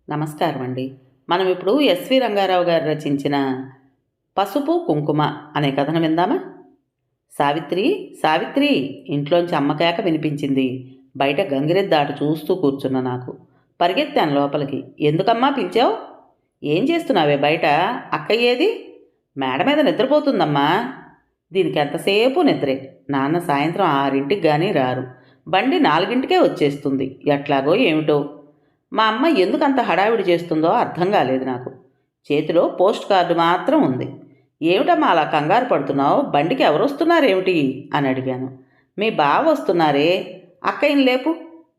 నమస్కారం అండి. మనం ఇప్పుడు ఎస్వి రంగారావు గారు రచించిన 'పసుపు కుంకుమ' అనే కథను విందామా? సావిత్రి, సావిత్రి ఇంట్లోంచి అమ్మ కేక వినిపించింది. బయట గంగిరెద్దు ఆట చూస్తూ కూర్చున్న నాకు పరిగెత్తాను లోపలికి. ఎందుకమ్మా పిలిచావు? ఏం చేస్తున్నావే బయట? అక్కయ్యేది? మేడ మీద నిద్రపోతుందమ్మా. దీనికి ఎంతసేపు నిద్రే. నాన్న సాయంత్రం 6ంటికి కానీ రారు. బండి 4ంటికే వచ్చేస్తుంది. ఎట్లాగో ఏమిటో. మా అమ్మ ఎందుకంత హడావిడి చేస్తుందో అర్థం కాలేదు నాకు. చేతిలో పోస్ట్ కార్డు మాత్రం ఉంది. ఏమిటమ్మా అలా కంగారు పడుతున్నావు? బండికి ఎవరు వస్తున్నారేమిటి అని అడిగాను. మీ బావ వస్తున్నారే. అక్కయ్యని లేపు.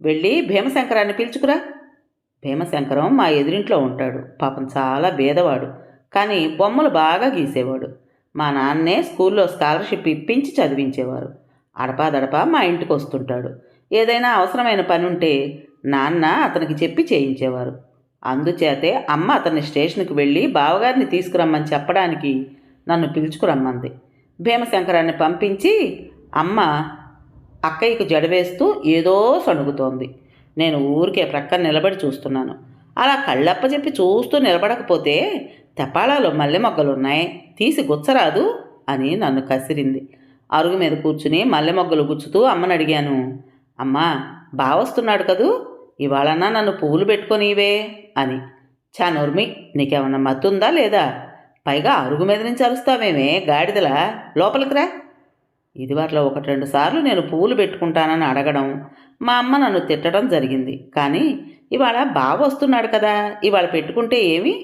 వెళ్ళి భీమశంకరాన్ని పిలుచుకురా. భీమశంకరం మా ఎదురింట్లో ఉంటాడు. పాపం చాలా బేదవాడు. కానీ బొమ్మలు బాగా గీసేవాడు. మా నాన్నే స్కూల్లో స్కాలర్షిప్ ఇప్పించి చదివించేవారు. అడపాదడపా మా ఇంటికి వస్తుంటాడు. ఏదైనా అవసరమైన పని ఉంటే నాన్న అతనికి చెప్పి చేయించేవారు. అందుచేతే అమ్మ అతన్ని స్టేషన్కి వెళ్ళి బావగారిని తీసుకురమ్మని చెప్పడానికి నన్ను పిలుచుకురమ్మంది. భీమశంకరాన్ని పంపించి అమ్మ అక్కయ్యకు జడవేస్తూ ఏదో సణుగుతోంది. నేను ఊరికే ప్రక్కన నిలబడి చూస్తున్నాను. అలా కళ్ళప్పచెప్పి చూస్తూ నిలబడకపోతే తెపాళాలో మల్లె మొగ్గలున్నాయి, తీసి గుచ్చరాదు అని నన్ను కసిరింది. అరుగు మీద కూర్చుని మల్లె మొగ్గలు గుచ్చుతూ అమ్మని అడిగాను. అమ్మా, బావొస్తున్నాడు కదూ, ఇవాళన్నా నన్ను పువ్వులు పెట్టుకొనివే అని. చా నోర్మి, నీకేమన్నా మత్తుందా లేదా? పైగా అరుగు మీద నుంచి అరుస్తావేమే గాడిదలా, లోపలికి రా. ఇదివరలో 1-2 సార్లు నేను పువ్వులు పెట్టుకుంటానని అడగడం, మా అమ్మ నన్ను తిట్టడం జరిగింది. కానీ ఇవాళ బావ వస్తున్నాడు కదా, ఇవాళ పెట్టుకుంటే ఏమి?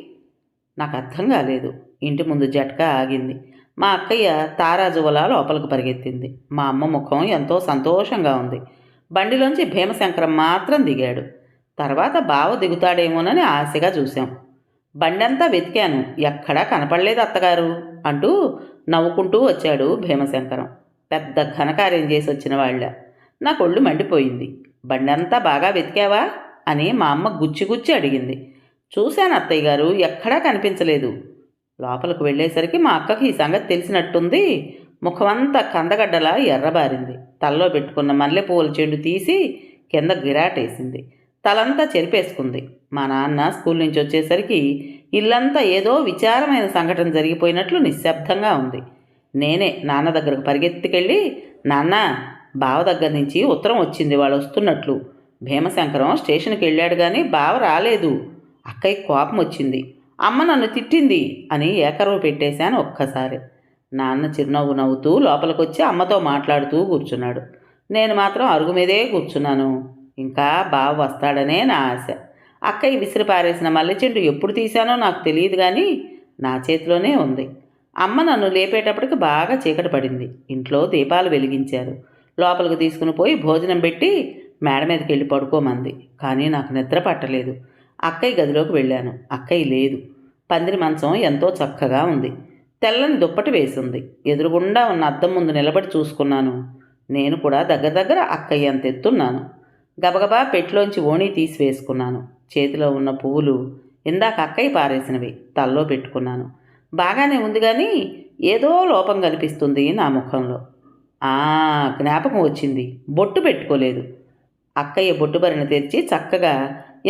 నాకు అర్థం కాలేదు. ఇంటి ముందు జట్కా ఆగింది. మా అక్కయ్య తారాజువలా లోపలికి పరిగెత్తింది. మా అమ్మ ముఖం ఎంతో సంతోషంగా ఉంది. బండిలోంచి భీమశంకరం మాత్రం దిగాడు. తర్వాత బావ దిగుతాడేమోనని ఆశగా చూశాం. బండంతా వెతికాను, ఎక్కడా కనపడలేదు అత్తగారు అంటూ నవ్వుకుంటూ వచ్చాడు భీమశంకరం. పెద్ద ఘనకార్యం చేసి వచ్చిన వాళ్ళ. నాకు ఒళ్ళు మండిపోయింది. బండంతా బాగా వెతికావా అని మా అమ్మ గుచ్చి గుచ్చి అడిగింది. చూశాను అత్తయ్య గారు, ఎక్కడా కనిపించలేదు. లోపలికి వెళ్ళేసరికి మా అక్కకి ఈ సంగతి తెలిసినట్టుంది. ముఖమంతా కందగడ్డలా ఎర్రబారింది. తలలో పెట్టుకున్న మల్లెపూల చెండు తీసి కింద గిరాటేసింది. తలంతా చెరిపేసుకుంది. మా నాన్న స్కూల్ నుంచి వచ్చేసరికి ఇల్లంతా ఏదో విచారమైన సంఘటన జరిగిపోయినట్లు నిశ్శబ్దంగా ఉంది. నేనే నాన్న దగ్గరకు పరిగెత్తుకెళ్ళి, నాన్న, బావ దగ్గర నుంచి ఉత్తరం వచ్చింది, వాళ్ళు వస్తున్నట్లు. భీమశంకరం స్టేషన్కి వెళ్ళాడు కానీ బావ రాలేదు. అక్కయ్య కోపం వచ్చింది. అమ్మ నన్ను తిట్టింది అని ఏకరువు పెట్టేశాను ఒక్కసారి. నాన్న చిరునవ్వు నవ్వుతూ లోపలికొచ్చి అమ్మతో మాట్లాడుతూ కూర్చున్నాడు. నేను మాత్రం అరుగు మీదే కూర్చున్నాను. ఇంకా బావ వస్తాడనే నా ఆశ. అక్కయ్య విసిరి పారేసిన మల్లెచెండు ఎప్పుడు తీశానో నాకు తెలియదు కానీ నా చేతిలోనే ఉంది. అమ్మ నన్ను లేపేటప్పటికి బాగా చీకటి పడింది. ఇంట్లో దీపాలు వెలిగించారు. లోపలికి తీసుకుని పోయి భోజనం పెట్టి మేడ మీదకి వెళ్ళి పడుకోమంది. కానీ నాకు నిద్ర పట్టలేదు. అక్కయ్య గదిలోకి వెళ్ళాను. అక్కయ్య లేదు. పందిరి మంచం ఎంతో చక్కగా ఉంది. తెల్లని దుప్పటి వేసింది. ఎదురుగుండా ఉన్న అద్దం ముందు నిలబడి చూసుకున్నాను. నేను కూడా దగ్గర దగ్గర అక్కయ్య అంత ఎత్తున్నాను. గబగబా పెట్టులోంచి ఓణీ తీసి వేసుకున్నాను. చేతిలో ఉన్న పువ్వులు ఇందాక అక్కయ్య పారేసినవి తల్లో పెట్టుకున్నాను. బాగానే ఉంది కానీ ఏదో లోపం కనిపిస్తుంది నా ముఖంలో. జ్ఞాపకం వచ్చింది, బొట్టు పెట్టుకోలేదు. అక్కయ్య బొట్టు బరిని తెరిచి చక్కగా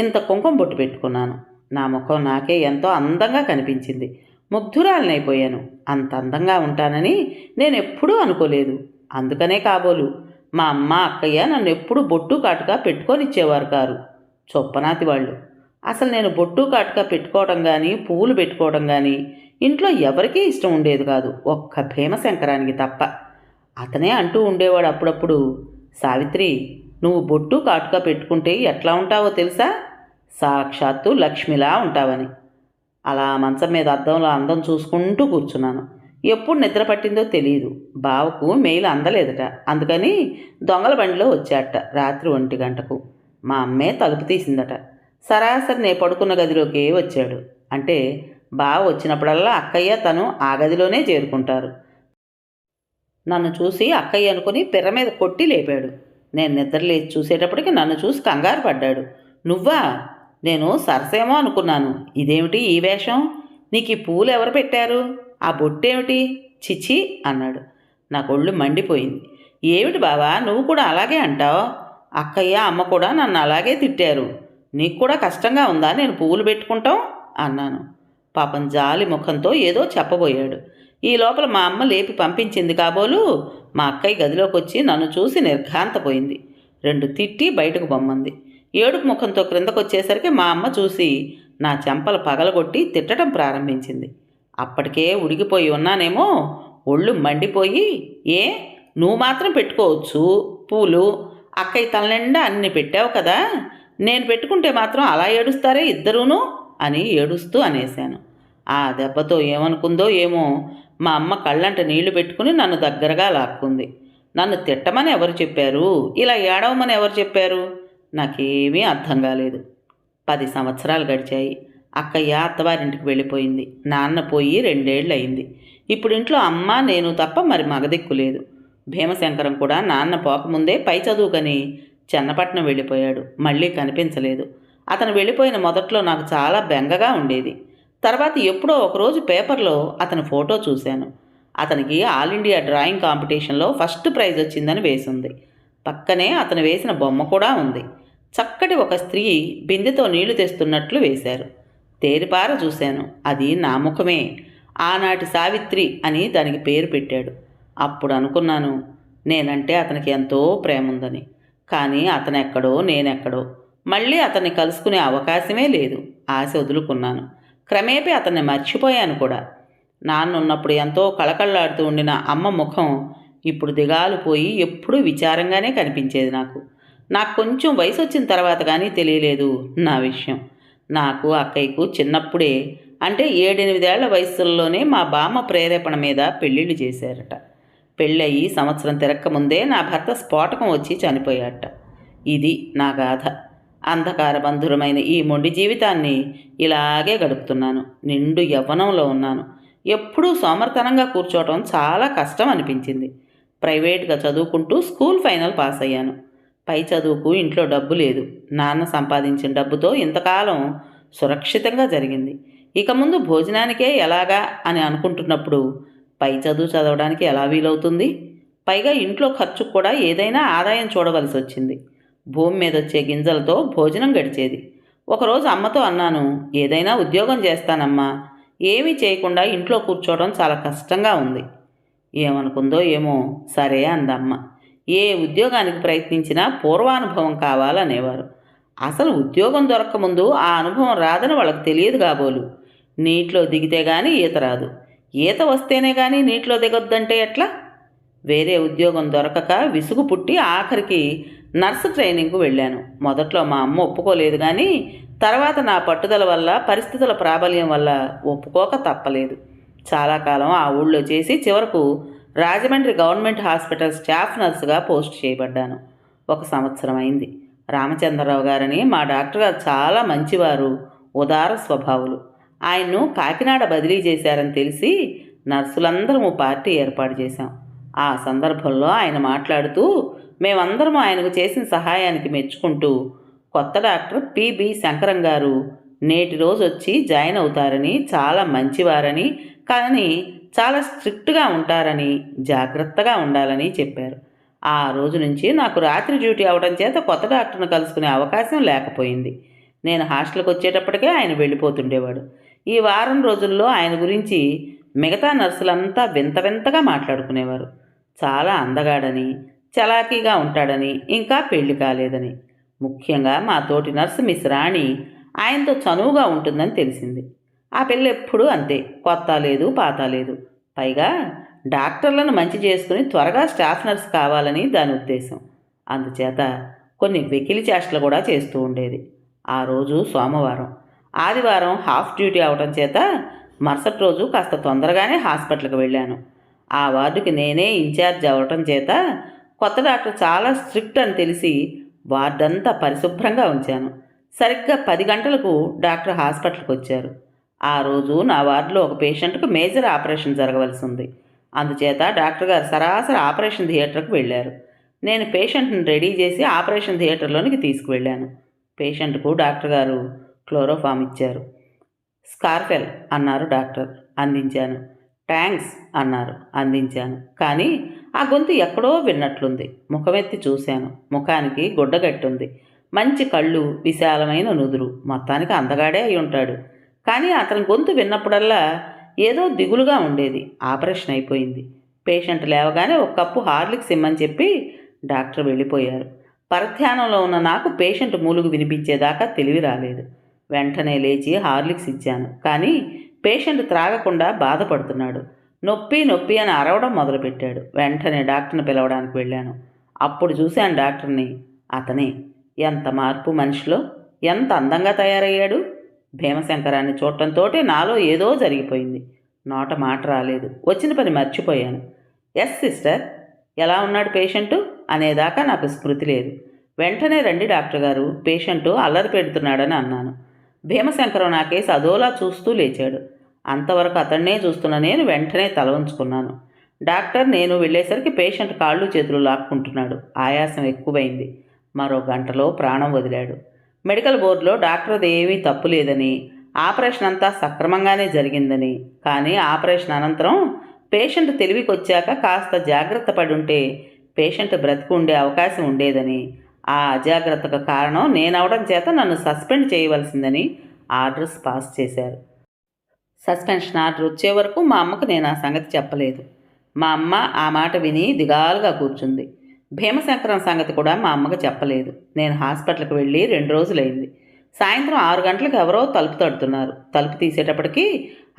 ఇంత కుంకుమ బొట్టు పెట్టుకున్నాను. నా ముఖం నాకే ఎంతో అందంగా కనిపించింది. ముగ్ధురాలనైపోయాను. అంత అందంగా ఉంటానని నేను ఎప్పుడూ అనుకోలేదు. అందుకనే కాబోలు మా అమ్మ అక్కయ్య నన్ను ఎప్పుడూ బొట్టు కాటుగా పెట్టుకొనిచ్చేవారు కారు. చొప్పనాతి వాళ్ళు. అసలు నేను బొట్టు కాటుగా పెట్టుకోవడం కానీ పువ్వులు పెట్టుకోవడం కానీ ఇంట్లో ఎవరికీ ఇష్టం ఉండేది కాదు, ఒక్క భీమశంకరానికి తప్ప. అతనే అంటూ ఉండేవాడు అప్పుడప్పుడు, సావిత్రి, నువ్వు బొట్టు కాటుగా పెట్టుకుంటే ఎట్లా ఉంటావో తెలుసా? సాక్షాత్తు లక్ష్మిలా ఉంటావని. అలా మంచం మీద అద్దంలో అందం చూసుకుంటూ కూర్చున్నాను. ఎప్పుడు నిద్ర పట్టిందో తెలియదు. బావకు మెయిల్ అందలేదట. అందుకని దొంగల బండిలో వచ్చాట రాత్రి 1 గంటకు. మా అమ్మే తలుపు తీసిందట. సరాసరి నే పడుకున్న గదిలోకి వచ్చాడు. అంటే బావ వచ్చినప్పుడల్లా అక్కయ్య తను ఆ గదిలోనే చేరుకుంటారు. నన్ను చూసి అక్కయ్య అనుకుని పిర్ర మీద కొట్టి లేపాడు. నేను నిద్రలేచి చూసేటప్పటికి నన్ను చూసి కంగారు పడ్డాడు. నువ్వా? నేను సరసేమో అనుకున్నాను. ఇదేమిటి ఈ వేషం? నీకు ఈ పూలు ఎవరు పెట్టారు? ఆ బొట్టేమిటి? చిచి అన్నాడు. నాకు ఒళ్ళు మండిపోయింది. ఏమిటి బావా, నువ్వు కూడా అలాగే అంటావు? అక్కయ్య అమ్మ కూడా నన్ను అలాగే తిట్టారు. నీకు కూడా కష్టంగా ఉందా నేను పువ్వులు పెట్టుకుంటాం అన్నాను. పాపం జాలి ముఖంతో ఏదో చెప్పబోయాడు. ఈ లోపల మా అమ్మ లేపి పంపించింది కాబోలు మా అక్కయ్య గదిలోకి వచ్చి నన్ను చూసి నిర్ఘాంతపోయింది. 2 తిట్టి బయటకు బొమ్మంది. ఏడుపు ముఖంతో క్రిందకొచ్చేసరికి మా అమ్మ చూసి నా చెంపలు పగలగొట్టి తిట్టడం ప్రారంభించింది. అప్పటికే ఉడికిపోయి ఉన్నానేమో, ఒళ్ళు మండిపోయి, ఏ నువ్వు మాత్రం పెట్టుకోవచ్చు పూలు, అక్కయ్య తలనిండా అన్ని పెట్టావు కదా, నేను పెట్టుకుంటే మాత్రం అలా ఏడుస్తారే ఇద్దరూను అని ఏడుస్తూ అనేశాను. ఆ దెబ్బతో ఏమనుకుందో ఏమో, మా అమ్మ కళ్ళంట నీళ్లు పెట్టుకుని నన్ను దగ్గరగా లాక్కుంది. నన్ను తిట్టమని ఎవరు చెప్పారు, ఇలా ఏడవమని ఎవరు చెప్పారు? నాకేమీ అర్థం కాలేదు. 10 సంవత్సరాలు గడిచాయి. అక్కయ్య అత్తవారింటికి వెళ్ళిపోయింది. నాన్న పోయి 2 ఏళ్ళు అయింది. ఇప్పుడు ఇంట్లో అమ్మ నేను తప్ప మరి మగదిక్కు లేదు. భీమశంకరం కూడా నాన్న పోకముందే పై చదువుకని చెన్నపట్నం వెళ్ళిపోయాడు. మళ్ళీ కనిపించలేదు. అతను వెళ్ళిపోయిన మొదట్లో నాకు చాలా బెంగగా ఉండేది. తర్వాత ఎప్పుడో ఒకరోజు పేపర్లో అతని ఫోటో చూశాను. అతనికి ఆల్ ఇండియా డ్రాయింగ్ కాంపిటీషన్లో ఫస్ట్ ప్రైజ్ వచ్చిందని వేసింది. పక్కనే అతను వేసిన బొమ్మ కూడా ఉంది. చక్కటి ఒక స్త్రీ బిందెతో నీళ్లు తెస్తున్నట్లు వేశారు. తేరిపార చూశాను. అది నా ముఖమే. ఆనాటి సావిత్రి అని దానికి పేరు పెట్టాడు. అప్పుడు అనుకున్నాను, నేనంటే అతనికి ఎంతో ప్రేమ ఉందని. కానీ అతనెక్కడో నేనెక్కడో. మళ్ళీ అతన్ని కలుసుకునే అవకాశమే లేదు. ఆశ వదులుకున్నాను. క్రమేపీ అతన్ని మర్చిపోయాను కూడా. నాన్నున్నప్పుడు ఎంతో కళకళలాడుతూ ఉండిన అమ్మ ముఖం ఇప్పుడు దిగాలు పోయి ఎప్పుడూ విచారంగానే కనిపించేది నాకు. నాకు కొంచెం వయసు వచ్చిన తర్వాత కానీ తెలియలేదు నా విషయం. నాకు అక్కయ్యకు చిన్నప్పుడే, అంటే 7-8 ఏళ్ల వయసుల్లోనే మా బామ్మ ప్రేరేపణ మీద పెళ్ళిళ్ళు చేశారట. పెళ్ళయి సంవత్సరం తిరక్కముందే నా భర్త స్ఫోటకం వచ్చి చనిపోయాట. ఇది నా గాథ. అంధకార బంధురమైన ఈ మొండి జీవితాన్ని ఇలాగే గడుపుతున్నాను. నిండు యవ్వనంలో ఉన్నాను. ఎప్పుడూ సోమర్తనంగా కూర్చోవటం చాలా కష్టం అనిపించింది. ప్రైవేట్గా చదువుకుంటూ స్కూల్ ఫైనల్ పాస్ అయ్యాను. పై చదువుకు ఇంట్లో డబ్బు లేదు. నాన్న సంపాదించిన డబ్బుతో ఇంతకాలం సురక్షితంగా జరిగింది. ఇక ముందు భోజనానికే ఎలాగా అని అనుకుంటున్నప్పుడు పై చదువు చదవడానికి ఎలా వీలవుతుంది? పైగా ఇంట్లో ఖర్చుకు కూడా ఏదైనా ఆదాయం చూడవలసి వచ్చింది. భూమి మీద వచ్చే గింజలతో భోజనం గడిచేది. ఒకరోజు అమ్మతో అన్నాను, ఏదైనా ఉద్యోగం చేస్తానమ్మా, ఏమీ చేయకుండా ఇంట్లో కూర్చోవడం చాలా కష్టంగా ఉంది. ఏమనుకుందో ఏమో, సరే అందమ్మ. ఏ ఉద్యోగానికి ప్రయత్నించినా పూర్వానుభవం కావాలనేవారు. అసలు ఉద్యోగం దొరకముందు ఆ అనుభవం రాదని వాళ్ళకి తెలియదు కాబోలు. నీటిలో దిగితే కానీ ఈత రాదు. ఈత వస్తేనే కానీ నీటిలో దిగొద్దంటే ఎట్లా? వేరే ఉద్యోగం దొరకక విసుగు పుట్టి ఆఖరికి నర్సు ట్రైనింగ్కు వెళ్ళాను. మొదట్లో మా అమ్మ ఒప్పుకోలేదు, కానీ తర్వాత నా పట్టుదల వల్ల, పరిస్థితుల ప్రాబల్యం వల్ల ఒప్పుకోక తప్పలేదు. చాలా కాలం ఆ ఊళ్ళో చేసి చివరకు రాజమండ్రి గవర్నమెంట్ హాస్పిటల్ స్టాఫ్ నర్సుగా పోస్ట్ చేయబడ్డాను. 1 సంవత్సరం అయింది. రామచంద్రరావు గారని మా డాక్టర్ గారు చాలా మంచివారు, ఉదార స్వభావులు. ఆయన్ను కాకినాడ బదిలీ చేశారని తెలిసి నర్సులందరము పార్టీ ఏర్పాటు చేశాం. ఆ సందర్భంలో ఆయన మాట్లాడుతూ మేమందరము ఆయనకు చేసిన సహాయానికి మెచ్చుకుంటూ, కొత్త డాక్టర్ పిబి శంకరం గారు నేటి రోజు వచ్చి జాయిన్ అవుతారని, చాలా మంచివారని, కానీ చాలా స్ట్రిక్ట్గా ఉంటారని, జాగ్రత్తగా ఉండాలని చెప్పారు. ఆ రోజు నుంచి నాకు రాత్రి డ్యూటీ అవడం చేత కొత్త డాక్టర్ను కలుసుకునే అవకాశం లేకపోయింది. నేను హాస్టల్కి వచ్చేటప్పటికే ఆయన వెళ్ళిపోతుండేవాడు. ఈ వారం రోజుల్లో ఆయన గురించి మిగతా నర్సులంతా వింత వింతగా మాట్లాడుకునేవారు. చాలా అందగాడని, చలాకీగా ఉంటాడని, ఇంకా పెళ్లి కాలేదని. ముఖ్యంగా మా తోటి నర్సు మిస్ రాణి ఆయనతో చనువుగా ఉంటుందని తెలిసింది. ఆ పిల్ల ఎప్పుడూ అంతే, కొత్త లేదు పాత లేదు. పైగా డాక్టర్లను మంచి చేసుకుని త్వరగా స్టాఫ్ నర్స్ కావాలని దాని ఉద్దేశం. అందుచేత కొన్ని వెకిలి చేష్టలు కూడా చేస్తూ ఉండేది. ఆ రోజు సోమవారం. ఆదివారం హాఫ్ డ్యూటీ అవటం చేత మరుసటి రోజు కాస్త తొందరగానే హాస్పిటల్కి వెళ్ళాను. ఆ వార్డుకి నేనే ఇన్ఛార్జ్ అవ్వటం చేత కొత్త డాక్టర్ చాలా స్ట్రిక్ట్ అని తెలిసి వార్డంతా పరిశుభ్రంగా ఉంచాను. సరిగ్గా 10 గంటలకు డాక్టర్ హాస్పిటల్కి వచ్చారు. ఆ రోజు నా వార్డులో ఒక పేషెంట్కు మేజర్ ఆపరేషన్ జరగవలసి ఉంది. అందుచేత డాక్టర్ గారు సరాసరి ఆపరేషన్ థియేటర్కి వెళ్ళారు. నేను పేషెంట్ని రెడీ చేసి ఆపరేషన్ థియేటర్లోనికి తీసుకువెళ్ళాను. పేషెంట్కు డాక్టర్ గారు క్లోరోఫామ్ ఇచ్చారు. స్కార్ఫెల్ అన్నారు డాక్టర్, అందించాను. థ్యాంక్స్ అన్నారు, అందించాను. కానీ ఆ గొంతు ఎక్కడో విన్నట్లుంది. ముఖమెత్తి చూశాను. ముఖానికి గుడ్డగట్టుంది. మంచి కళ్ళు, విశాలమైన నుదురు, మొత్తానికి అందగాడే అయి ఉంటాడు. కానీ అతని గొంతు విన్నప్పుడల్లా ఏదో దిగులుగా ఉండేది. ఆపరేషన్ అయిపోయింది. పేషెంట్ లేవగానే ఒక కప్పు హార్లిక్స్ ఇమ్మని చెప్పి డాక్టర్ వెళ్ళిపోయారు. పరధ్యానంలో ఉన్న నాకు పేషెంట్ మూలుగు వినిపించేదాకా తెలివి రాలేదు. వెంటనే లేచి హార్లిక్స్ ఇచ్చాను. కానీ పేషెంట్ త్రాగకుండా బాధపడుతున్నాడు. నొప్పి నొప్పి అని అరవడం మొదలుపెట్టాడు. వెంటనే డాక్టర్ని పిలవడానికి వెళ్ళాను. అప్పుడు చూశాను డాక్టర్ని. అతనే. ఎంత మార్పు మనిషిలో! ఎంత అందంగా తయారయ్యాడు! భీమశంకరాన్ని చూడటంతోటే నాలో ఏదో జరిగిపోయింది. నోట మాట రాలేదు. వచ్చిన పని మర్చిపోయాను. ఎస్ సిస్టర్, ఎలా ఉన్నాడు పేషెంటు అనేదాకా నాకు స్మృతి లేదు. వెంటనే రండి డాక్టర్ గారు, పేషెంటు అల్లరి పెడుతున్నాడని అన్నాను. భీమశంకరం నా కేసు అదోలా చూస్తూ లేచాడు. అంతవరకు అతన్నే చూస్తున్న నేను వెంటనే తల ఉంచుకున్నాను. డాక్టర్ నేను వెళ్ళేసరికి పేషెంట్ కాళ్ళు చేతులు లాక్కుంటున్నాడు. ఆయాసం ఎక్కువైంది. మరో గంటలో ప్రాణం వదిలాడు. మెడికల్ బోర్డులో డాక్టర్ది ఏమీ తప్పు లేదని, ఆపరేషన్ అంతా సక్రమంగానే జరిగిందని, కానీ ఆపరేషన్ అనంతరం పేషెంట్ తెలివికొచ్చాక కాస్త జాగ్రత్త పడి ఉంటే పేషెంట్ బ్రతికి ఉండే అవకాశం ఉండేదని, ఆ అజాగ్రత్తకు కారణం నేనవడం చేత నన్ను సస్పెండ్ చేయవలసిందని ఆర్డర్స్ పాస్ చేశారు. సస్పెన్షన్ ఆర్డర్ వచ్చే వరకు మా అమ్మకు నేను ఆ సంగతి చెప్పలేదు. మా అమ్మ ఆ మాట విని దిగాలుగా కూర్చుంది. భీమశంకరం సంగతి కూడా మా అమ్మకు చెప్పలేదు. నేను హాస్పిటల్కి వెళ్ళి 2 రోజులైంది. సాయంత్రం 6 గంటలకు ఎవరో తలుపు తడుతున్నారు. తలుపు తీసేటప్పటికి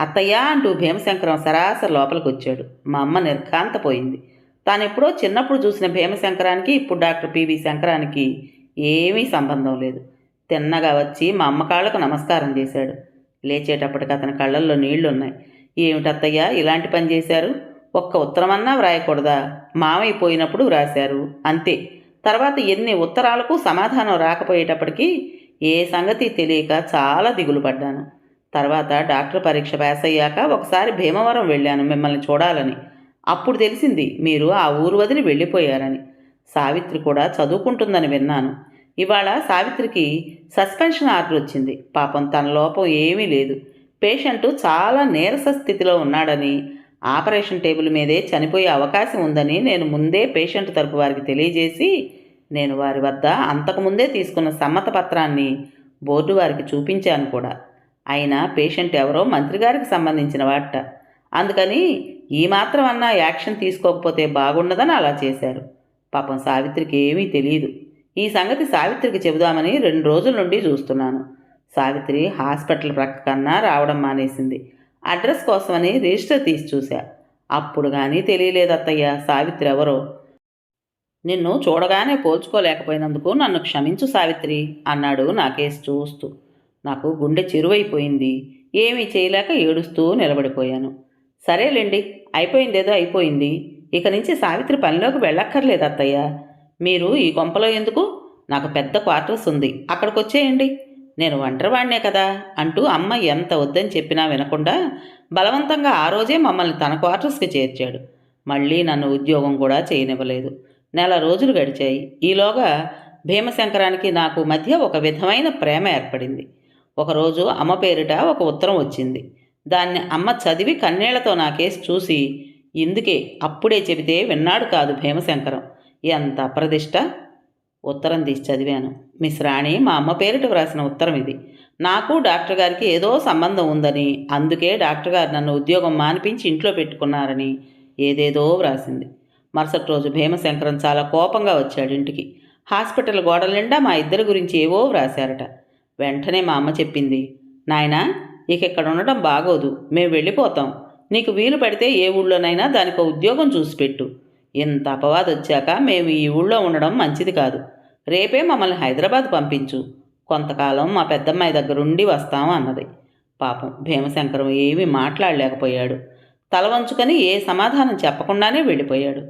అత్తయ్య అంటూ భీమశంకరం సరాసరి లోపలికి వచ్చాడు. మా అమ్మ నిర్ఘాంతపోయింది. తాను ఎప్పుడో చిన్నప్పుడు చూసిన భీమశంకరానికి ఇప్పుడు డాక్టర్ పివి శంకరానికి ఏమీ సంబంధం లేదు. తిన్నగా వచ్చి మా అమ్మ కాళ్ళకు నమస్కారం చేశాడు. లేచేటప్పటికి అతని కళ్ళల్లో నీళ్లున్నాయి. ఏమిటత్తయ్య ఇలాంటి పని చేశారు? ఒక్క ఉత్తరమన్నా వ్రాయకూడదా? మామయ్య పోయినప్పుడు వ్రాశారు అంతే. తర్వాత ఎన్ని ఉత్తరాలకు సమాధానం రాకపోయేటప్పటికీ ఏ సంగతి తెలియక చాలా దిగులు పడ్డాను. తర్వాత డాక్టర్ పరీక్ష పాస్ అయ్యాక ఒకసారి భీమవరం వెళ్ళాను మిమ్మల్ని చూడాలని. అప్పుడు తెలిసింది మీరు ఆ ఊరు వదిలి వెళ్ళిపోయారని. సావిత్రి కూడా చదువుకుంటుందని విన్నాను. ఇవాళ సావిత్రికి సస్పెన్షన్ ఆర్డర్ వచ్చింది. పాపం తన లోపం ఏమీ లేదు. పేషెంటు చాలా నీరస స్థితిలో ఉన్నాడని, ఆపరేషన్ టేబుల్ మీదే చనిపోయే అవకాశం ఉందని నేను ముందే పేషెంట్ తరపు వారికి తెలియజేసి, నేను వారి వద్ద అంతకుముందే తీసుకున్న సమ్మత పత్రాన్ని బోర్డు వారికి చూపించాను కూడా. అయినా పేషెంట్ ఎవరో మంత్రి గారికి సంబంధించిన వాట. అందుకని ఈ మాత్రం అన్నా యాక్షన్ తీసుకోకపోతే బాగుండదని అలా చేశారు. పాపం సావిత్రికి ఏమీ తెలియదు. ఈ సంగతి సావిత్రికి చెబుదామని 2 రోజుల నుండి చూస్తున్నాను. సావిత్రి హాస్పిటల్ ప్రక్క కన్నా రావడం మానేసింది. అడ్రస్ కోసమని రిజిస్టర్ తీసి చూశా. అప్పుడు కానీ తెలియలేదు అత్తయ్య సావిత్రి ఎవరో. నిన్ను చూడగానే పోల్చుకోలేకపోయినందుకు నన్ను క్షమించు సావిత్రి అన్నాడు నా కేసు చూస్తూ. నాకు గుండె చెరువైపోయింది. ఏమీ చేయలేక ఏడుస్తూ నిలబడిపోయాను. సరేలేండి, అయిపోయిందేదో అయిపోయింది. ఇక నుంచి సావిత్రి పనిలోకి వెళ్ళక్కర్లేదు అత్తయ్య. మీరు ఈ కొంపలో ఎందుకు? నాకు పెద్ద క్వార్టర్స్ ఉంది, అక్కడికి వచ్చేయండి. నేను ఒంటరివాడినే కదా అంటూ అమ్మ ఎంత వద్దని చెప్పినా వినకుండా బలవంతంగా ఆ రోజే మమ్మల్ని తన క్వార్టర్స్కి చేర్చాడు. మళ్ళీ నన్ను ఉద్యోగం కూడా చేయనివ్వలేదు. 4 రోజులు గడిచాయి. ఈలోగా భీమశంకరానికి నాకు మధ్య ఒక విధమైన ప్రేమ ఏర్పడింది. ఒకరోజు అమ్మ పేరిట ఒక ఉత్తరం వచ్చింది. దాన్ని అమ్మ చదివి కన్నీళ్లతో నా కేసు చూసి, ఇందుకే అప్పుడే చెబితే విన్నాడు కాదు భీమశంకరం, ఎంత అప్రదిష్ట. ఉత్తరం తీసి చదివాను. మిస్ రాణి మా అమ్మ పేరిట వ్రాసిన ఉత్తరం ఇది. నాకు డాక్టర్ గారికి ఏదో సంబంధం ఉందని, అందుకే డాక్టర్ గారు నన్ను ఉద్యోగం మానిపించి ఇంట్లో పెట్టుకున్నారని ఏదేదో వ్రాసింది. మరుసటి రోజు భీమశంకరం చాలా కోపంగా వచ్చాడు ఇంటికి. హాస్పిటల్ గోడల నిండా మా ఇద్దరి గురించి ఏవో వ్రాశారట. వెంటనే మా అమ్మ చెప్పింది, నాయనా ఇక ఇక్కడ ఉండటం బాగోదు, మేము వెళ్ళిపోతాం. నీకు వీలు పడితే ఏ ఊళ్ళోనైనా దానికి ఉద్యోగం చూసి పెట్టు. ఇంత అపవాదు వచ్చాక మేము ఈ ఊళ్ళో ఉండడం మంచిది కాదు. రేపే మమ్మల్ని హైదరాబాద్ పంపించు. కొంతకాలం మా పెద్దమ్మాయి దగ్గరుండి వస్తాము అన్నది. పాపం భీమశంకరం ఏమీ మాట్లాడలేకపోయాడు. తల వంచుకొని ఏ సమాధానం చెప్పకుండానే వెళ్ళిపోయాడు.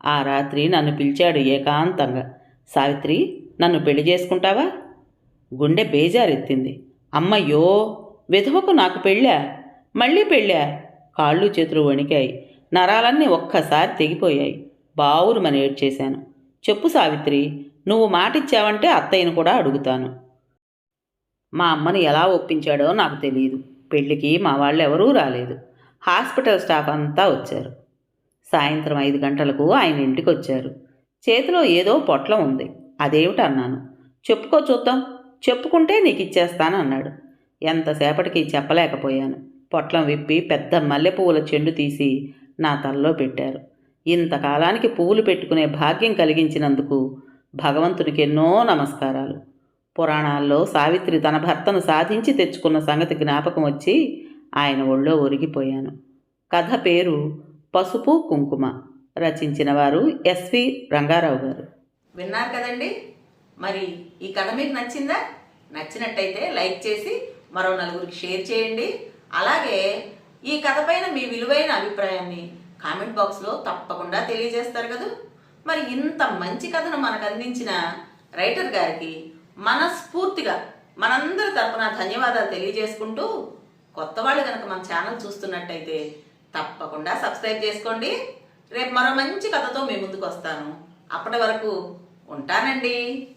ఆ రాత్రి నన్ను పిలిచాడు ఏకాంతంగా. సావిత్రి, నన్ను పెళ్లి చేసుకుంటావా? గుండె బేజారెత్తింది. అమ్మయ్యో, విధవకు నాకు పెళ్ళా? మళ్ళీ పెళ్ళా? కాళ్ళు చేతులు వణికాయి. నరాలన్నీ ఒక్కసారి తెగిపోయాయి. బావురుమని ఏడ్చేశాను. చెప్పు సావిత్రి, నువ్వు మాటిచ్చావంటే అత్తయ్యను కూడా అడుగుతాను. మా అమ్మని ఎలా ఒప్పించాడో నాకు తెలియదు. పెళ్లికి మా వాళ్ళెవరూ రాలేదు. హాస్పిటల్ స్టాఫ్ అంతా వచ్చారు. సాయంత్రం 5 గంటలకు ఆయన ఇంటికి వచ్చారు. చేతిలో ఏదో పొట్లం ఉంది. అదేమిటన్నాను. చెప్పుకో చూద్దాం, చెప్పుకుంటే నీకు ఇచ్చేస్తాను అన్నాడు. ఎంతసేపటికి చెప్పలేకపోయాను. పొట్లం విప్పి పెద్ద మల్లెపువ్వుల చెండు తీసి నా తలలో పెట్టారు. ఇంతకాలానికి పువ్వులు పెట్టుకునే భాగ్యం కలిగించినందుకు భగవంతునికి ఎన్నో నమస్కారాలు. పురాణాల్లో సావిత్రి తన భర్తను సాధించి తెచ్చుకున్న సంగతి జ్ఞాపకం వచ్చి ఆయన ఒళ్ళో ఒరిగిపోయాను. కథ పేరు పసుపు కుంకుమ. రచించిన వారు ఎస్వి రంగారావు గారు. విన్నారు కదండి. మరి ఈ కథ మీకు నచ్చిందా? నచ్చినట్టయితే లైక్ చేసి మరో నలుగురికి షేర్ చేయండి. అలాగే ఈ కథ పైన మీ విలువైన అభిప్రాయాన్ని కామెంట్ బాక్స్లో తప్పకుండా తెలియజేస్తారు కదా. మరి ఇంత మంచి కథను మనకు అందించిన రైటర్ గారికి మనస్ఫూర్తిగా మనందరి తరపున ధన్యవాదాలు తెలియజేసుకుంటూ, కొత్త వాళ్ళు కనుక మన ఛానల్ చూస్తున్నట్టయితే తప్పకుండా సబ్స్క్రైబ్ చేసుకోండి. రేపు మరో మంచి కథతో మీ ముందుకు వస్తాను. అప్పటి వరకు ఉంటానండి.